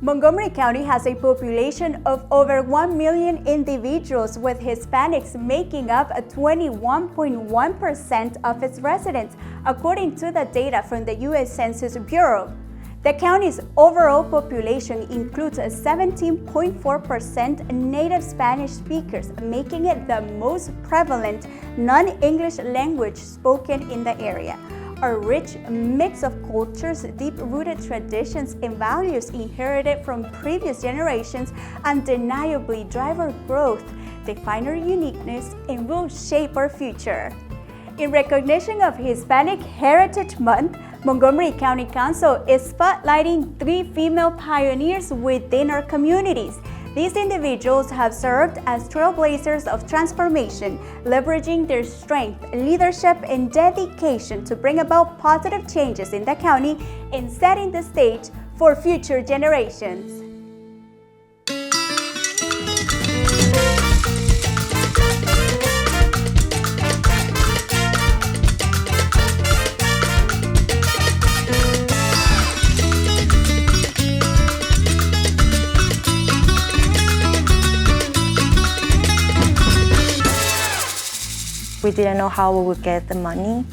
Montgomery County has a population of over 1 million individuals, with Hispanics making up 21.1% of its residents, according to the data from the U.S. Census Bureau. The county's overall population includes 17.4% native Spanish speakers, making it the most prevalent non-English language spoken in the area. A rich mix of cultures, deep-rooted traditions, and values inherited from previous generations undeniably drive our growth, define our uniqueness, and will shape our future. In recognition of Hispanic Heritage Month, Montgomery County Council is spotlighting 3 female pioneers within our communities. These individuals have served as trailblazers of transformation, leveraging their strength, leadership, and dedication to bring about positive changes in the county and setting the stage for future generations. We didn't know how we would get the money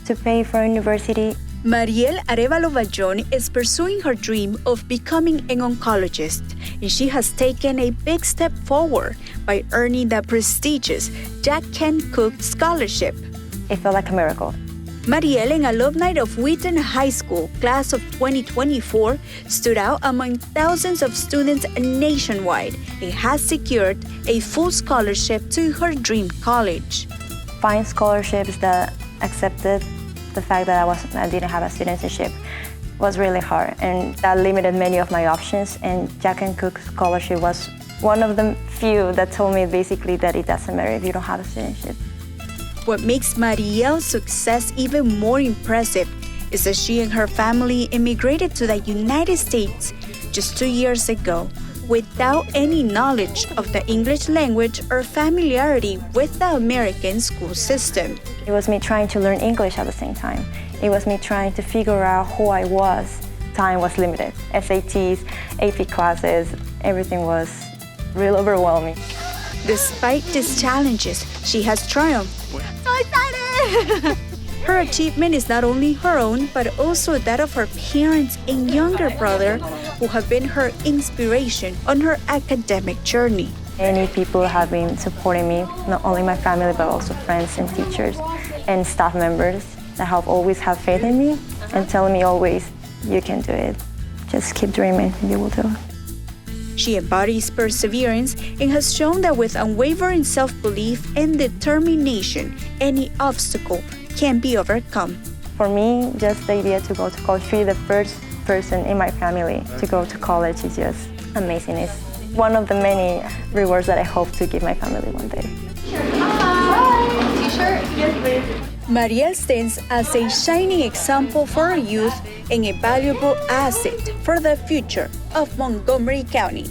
to pay for university. Mariel Arevalo Vallon is pursuing her dream of becoming an oncologist, and she has taken a big step forward by earning the prestigious Jack Kent Cooke Scholarship. It felt like a miracle. Mariel, an alumni of Wheaton High School, class of 2024, stood out among thousands of students nationwide and has secured a full scholarship to her dream college. Find scholarships that accepted the fact that I didn't have a citizenship was really hard, and that limited many of my options. And Jack and Cooke Scholarship was one of the few that told me basically that it doesn't matter if you don't have a citizenship. What makes Mariel's success even more impressive is that she and her family immigrated to the United States just 2 years ago, without any knowledge of the English language or familiarity with the American school system. It was me trying to learn English at the same time. It was me trying to figure out who I was. Time was limited. SATs, AP classes, everything was real overwhelming. Despite these challenges, she has triumphed. So excited! Her achievement is not only her own, but also that of her parents and younger brother, who have been her inspiration on her academic journey. Many people have been supporting me, not only my family, but also friends and teachers and staff members that have always had faith in me and telling me always, you can do it. Just keep dreaming, you will do it. She embodies perseverance and has shown that with unwavering self-belief and determination, any obstacle can be overcome. For me, just the idea to go to college, to be the first person in my family to go to college is just amazing. It's one of the many rewards that I hope to give my family one day. Hi! T-shirt? Yes, please. Mariel stands as a shining example for our youth and a valuable asset for the future of Montgomery County.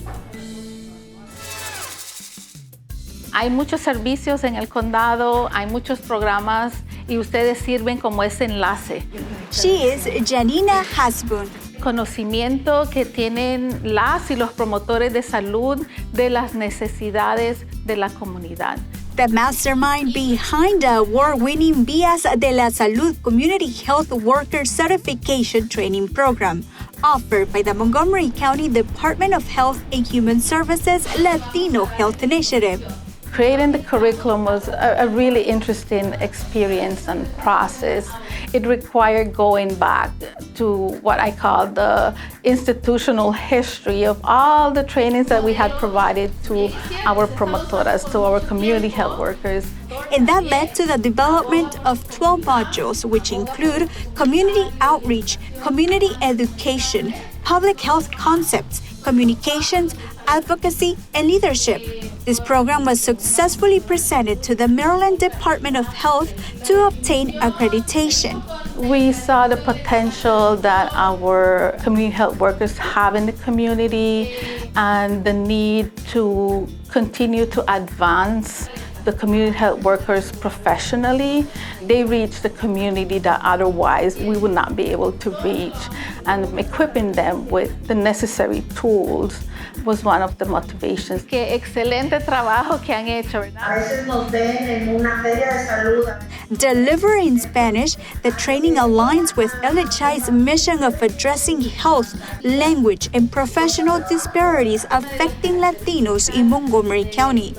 Hay muchos servicios en el condado, hay muchos programas y ustedes sirven como ese enlace. She is Janina Hasbun. Conocimiento que tienen las y los promotores de salud de las necesidades de la comunidad. The mastermind behind the award-winning Vías de la Salud Community Health Worker Certification Training Program, offered by the Montgomery County Department of Health and Human Services Latino Health Initiative. Creating the curriculum was a really interesting experience and process. It required going back to what I call the institutional history of all the trainings that we had provided to our promotoras, to our community health workers. And that led to the development of 12 modules, which include community outreach, community education, public health concepts, communications, advocacy, and leadership. This program was successfully presented to the Maryland Department of Health to obtain accreditation. We saw the potential that our community health workers have in the community and the need to continue to advance the community health workers professionally. They reach the community that otherwise we would not be able to reach, and equipping them with the necessary tools was one of the motivations. Qué excelente trabajo que han hecho, ¿verdad? A veces nos ven en una feria de salud. Deliver in Spanish, the training aligns with LHI's mission of addressing health, language, and professional disparities affecting Latinos in Montgomery County.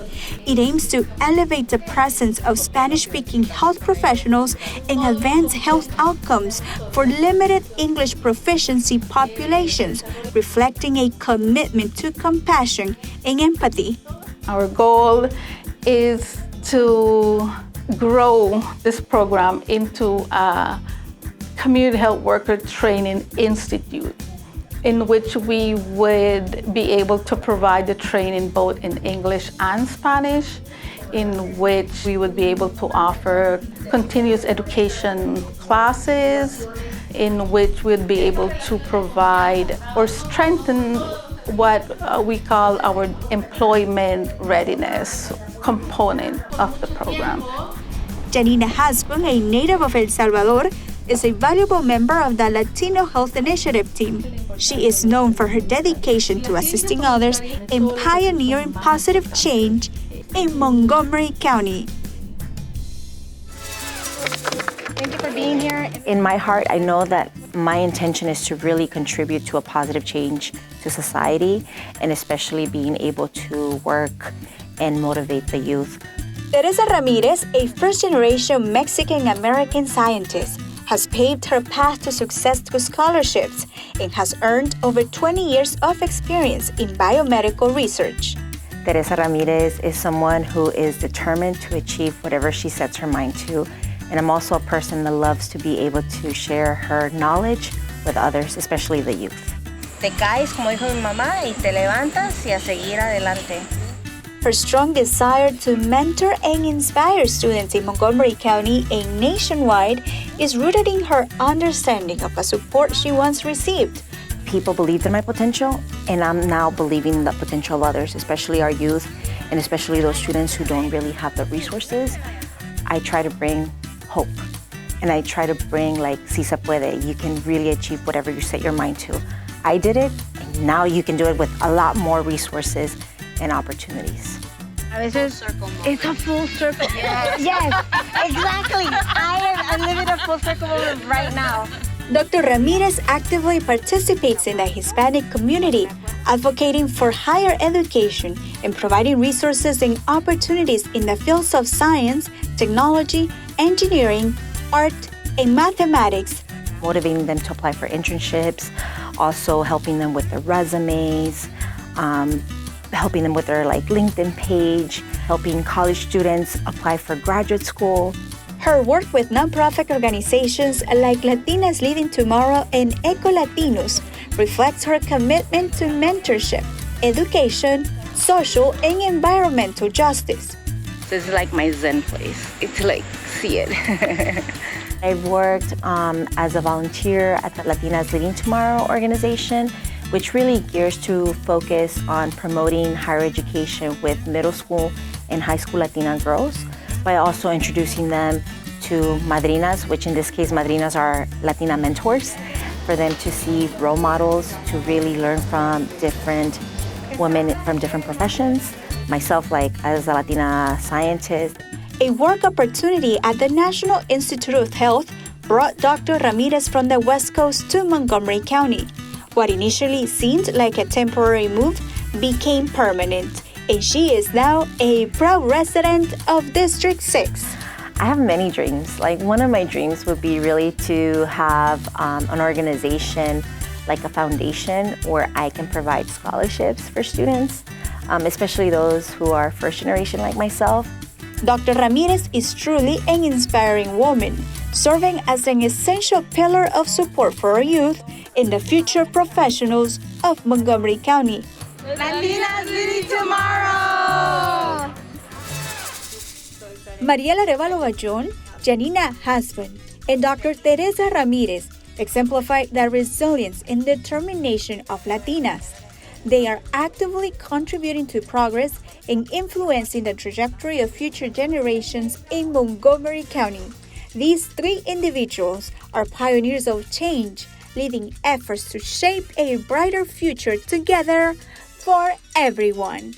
It aims to elevate the presence of Spanish-speaking health professionals and advance health outcomes for limited English proficiency populations, reflecting a commitment to compassion and empathy. Our goal is to grow this program into a community health worker training institute in which we would be able to provide the training both in English and Spanish, in which we would be able to offer continuous education classes, in which we'd be able to provide or strengthen what we call our employment readiness component of the program. Janina Hasbun, a native of El Salvador, is a valuable member of the Latino Health Initiative team. She is known for her dedication to assisting others and pioneering positive change in Montgomery County. Thank you for being here. In my heart, I know that my intention is to really contribute to a positive change to society, and especially being able to work and motivate the youth. Teresa Ramirez, a first-generation Mexican-American scientist, has paved her path to success through scholarships and has earned over 20 years of experience in biomedical research. Teresa Ramirez is someone who is determined to achieve whatever she sets her mind to. And I'm also a person that loves to be able to share her knowledge with others, especially the youth. Te caes, como dijo mi mamá, y te levantas y a seguir adelante. Her strong desire to mentor and inspire students in Montgomery County and nationwide is rooted in her understanding of the support she once received. People believed in my potential, and I'm now believing in the potential of others, especially our youth, and especially those students who don't really have the resources. I try to bring hope, and I try to bring like, si se puede, you can really achieve whatever you set your mind to. I did it, and now you can do it with a lot more resources and opportunities. A veces it's a full circle. Yes, exactly. I am living a full circle moment right now. Dr. Ramirez actively participates in the Hispanic community, advocating for higher education and providing resources and opportunities in the fields of science, technology, engineering, art, and mathematics. Motivating them to apply for internships, also helping them with their resumes, helping them with their LinkedIn page, helping college students apply for graduate school. Her work with nonprofit organizations like Latinas Leading Tomorrow and Eco Latinos reflects her commitment to mentorship, education, social and environmental justice. This is like my zen place. It's like, see it. I've worked as a volunteer at the Latinas Leading Tomorrow organization, which really gears to focus on promoting higher education with middle school and high school Latina girls, by also introducing them to madrinas, which in this case, madrinas are Latina mentors, for them to see role models, to really learn from different women from different professions. Myself, as a Latina scientist. A work opportunity at the National Institute of Health brought Dr. Ramirez from the West Coast to Montgomery County. What initially seemed like a temporary move became permanent, and she is now a proud resident of District 6. I have many dreams. One of my dreams would be really to have an organization, like a foundation, where I can provide scholarships for students, especially those who are first generation like myself. Dr. Ramirez is truly an inspiring woman, serving as an essential pillar of support for our youth and the future professionals of Montgomery County. Latinas Leading Tomorrow! Mariela Arevalo Bajon, Janina Hasbun, and Dr. Teresa Ramirez exemplify the resilience and determination of Latinas. They are actively contributing to progress and influencing the trajectory of future generations in Montgomery County. These three individuals are pioneers of change, leading efforts to shape a brighter future together for everyone.